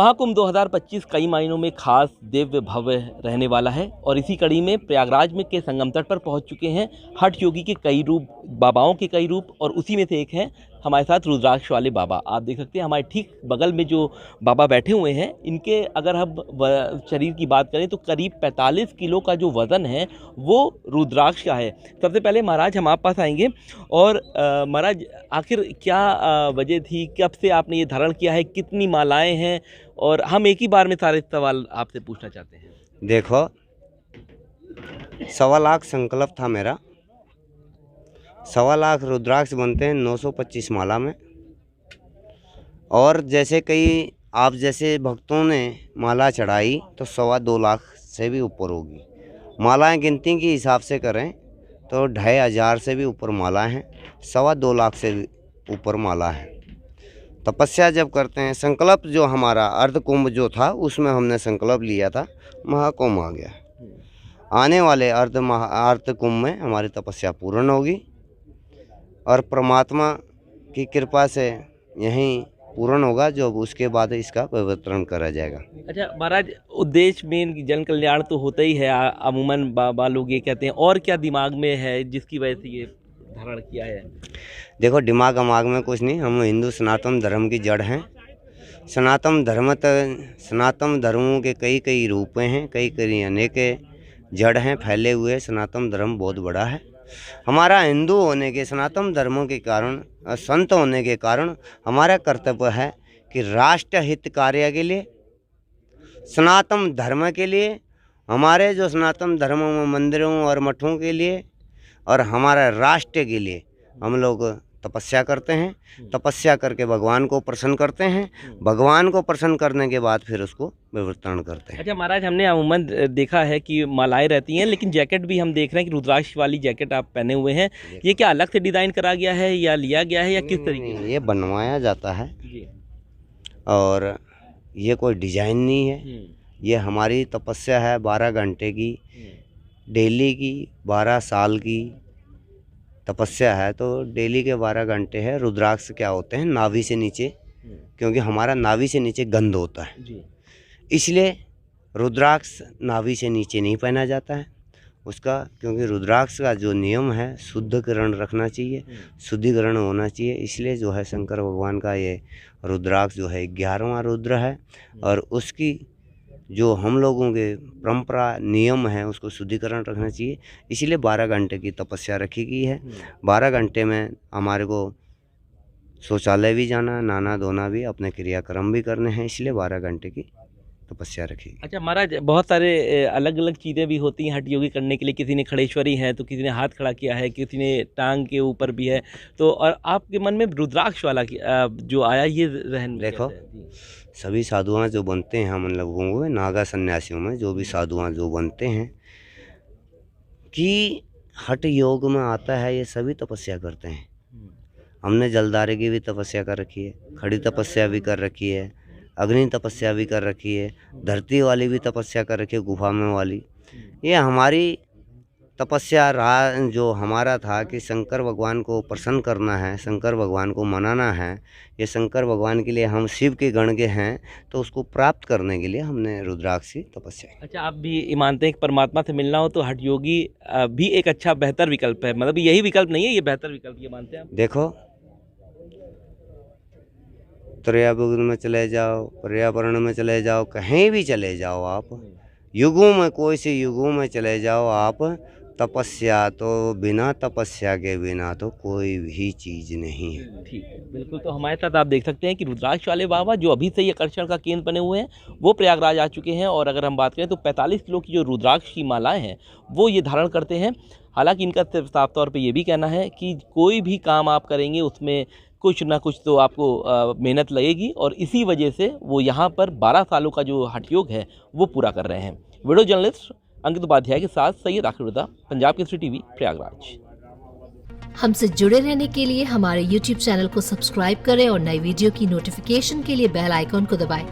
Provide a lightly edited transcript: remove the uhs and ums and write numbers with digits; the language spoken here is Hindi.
महाकुंभ 2025 कई मायनों में खास दिव्य भव्य रहने वाला है और इसी कड़ी में प्रयागराज में के संगम तट पर पहुंच चुके हैं हठ योगी के कई रूप, बाबाओं के कई रूप, और उसी में से एक है हमारे साथ रुद्राक्ष वाले बाबा। आप देख सकते हैं हमारे ठीक बगल में जो बाबा बैठे हुए हैं, इनके अगर हम शरीर की बात करें तो करीब 45 किलो का जो वज़न है वो रुद्राक्ष का है। सबसे पहले महाराज हम आप पास आएंगे और महाराज आखिर क्या वजह थी, कब से आपने ये धारण किया है, कितनी मालाएं हैं, और हम एक ही बार में सारे सवाल आपसे पूछना चाहते हैं। देखो, 1.25 लाख संकल्प था मेरा। 1.25 लाख रुद्राक्ष बनते हैं 925 माला में। और जैसे कई आप जैसे भक्तों ने माला चढ़ाई तो 2.25 लाख से भी ऊपर होगी। मालाएं गिनती के हिसाब से करें तो 2,500 से भी ऊपर माला हैं, 2.25 लाख से भी ऊपर माला है। तपस्या जब करते हैं, संकल्प जो हमारा अर्ध कुंभ जो था उसमें हमने संकल्प लिया था, महाकुंभ आ गया। आने वाले अर्ध कुंभ में हमारी तपस्या पूर्ण होगी और परमात्मा की कृपा से यहीं पूर्ण होगा, जो उसके बाद इसका वितरण करा जाएगा। अच्छा महाराज, उद्देश्य में जन कल्याण तो होता ही है, अमूमन बाबा लोग ये कहते हैं, और क्या दिमाग में है जिसकी वजह से ये धारण किया है? देखो, दिमाग में कुछ नहीं, हम हिंदू सनातन धर्म की जड़ हैं। सनातन धर्मों के कई रूप हैं, कई अनेक जड़ हैं फैले हुए। सनातन धर्म बहुत बड़ा है। हमारा हिंदू होने के, सनातन धर्मों के कारण, संत होने के कारण हमारा कर्तव्य है कि राष्ट्र हित कार्य के लिए, सनातन धर्म के लिए, हमारे जो सनातन धर्मों में मंदिरों और मठों के लिए और हमारा राष्ट्र के लिए हम लोग तपस्या करते हैं। तपस्या करके भगवान को प्रसन्न करते हैं। भगवान को प्रसन्न करने के बाद फिर उसको वितरण करते हैं। अच्छा महाराज, हमने अमूमन देखा है कि मालाएं रहती हैं, लेकिन जैकेट भी हम देख रहे हैं कि रुद्राक्ष वाली जैकेट आप पहने हुए हैं। ये क्या अलग से डिज़ाइन करा गया है या लिया गया है या किस तरीके से? ये बनवाया जाता है और ये कोई डिजाइन नहीं है। ये हमारी तपस्या है 12 घंटे की, डेली की, 12 साल की तपस्या है। तो डेली के 12 घंटे है। रुद्राक्ष क्या होते हैं, नाभि से नीचे, क्योंकि हमारा नाभि से नीचे गंध होता है जी। इसलिए रुद्राक्ष नाभि से नीचे नहीं पहना जाता है उसका, क्योंकि रुद्राक्ष का जो नियम है शुद्धिकरण रखना चाहिए, शुद्धिकरण होना चाहिए। इसलिए जो है शंकर भगवान का ये रुद्राक्ष जो है 11वां रुद्र है और उसकी जो हम लोगों के परंपरा नियम है उसको शुद्धिकरण रखना चाहिए। इसीलिए 12 घंटे की तपस्या रखी गई है। 12 घंटे में हमारे को शौचालय भी जाना, नहाना धोना भी, अपने क्रियाक्रम भी करने हैं, इसलिए 12 घंटे की तपस्या रखी। अच्छा महाराज, बहुत सारे अलग अलग चीज़ें भी होती हैं हठ योगी करने के लिए। किसी ने खड़ेश्वरी है तो किसी ने हाथ खड़ा किया है, किसी ने टांग के ऊपर भी है। तो और आपके मन में रुद्राक्ष वाला जो आया, ये रहन देखो, सभी साधुआं जो बनते हैं हम लोगों को, नागा सन्यासियों में जो भी साधुआं जो बनते हैं कि हठ योग में आता है, ये सभी तपस्या करते हैं। हमने जलधारे की भी तपस्या कर रखी है, खड़ी तपस्या भी कर रखी है, अग्नि तपस्या भी कर रखी है, धरती वाली भी तपस्या कर रखी है, गुफा में वाली। ये हमारी तपस्या रहा जो हमारा था कि शंकर भगवान को प्रसन्न करना है, शंकर भगवान को मनाना है। ये शंकर भगवान के लिए हम शिव के गण के हैं, तो उसको प्राप्त करने के लिए हमने रुद्राक्ष की तपस्या। अच्छा, आप भी मानते हैं कि परमात्मा से मिलना हो तो हठ योगी भी एक अच्छा बेहतर विकल्प है? मतलब यही विकल्प नहीं है, ये बेहतर विकल्प, ये मानते हैं आप? देखो, त्रियाबुद्ध में चले जाओ, पर्यावरण में चले जाओ, कहीं भी चले जाओ आप, युगों में कोई से युगों में चले जाओ आप, तपस्या तो बिना तपस्या के बिना तो कोई भी चीज़ नहीं है। ठीक है, बिल्कुल। तो हमारे साथ आप देख सकते हैं कि रुद्राक्ष वाले बाबा जो अभी से ही आकर्षण का केंद्र बने हुए हैं, वो प्रयागराज आ चुके हैं। और अगर हम बात करें तो 45 किलो की जो रुद्राक्ष की मालाएं हैं वो ये धारण करते हैं। हालांकि इनका सिर्फ साफ तौर पे ये भी कहना है कि कोई भी काम आप करेंगे उसमें कुछ ना कुछ तो आपको मेहनत लगेगी, और इसी वजह से वो यहाँ पर 12 सालों का जो हठ योग है वो पूरा कर रहे हैं। वीडियो जर्नलिस्ट अंकित उपाध्याय के साथ सैयद आखिरुद्दीन, पंजाब केसरी टीवी, प्रयागराज। हमसे जुड़े रहने के लिए हमारे YouTube चैनल को सब्सक्राइब करें और नई वीडियो की नोटिफिकेशन के लिए बेल आइकॉन को दबाएं।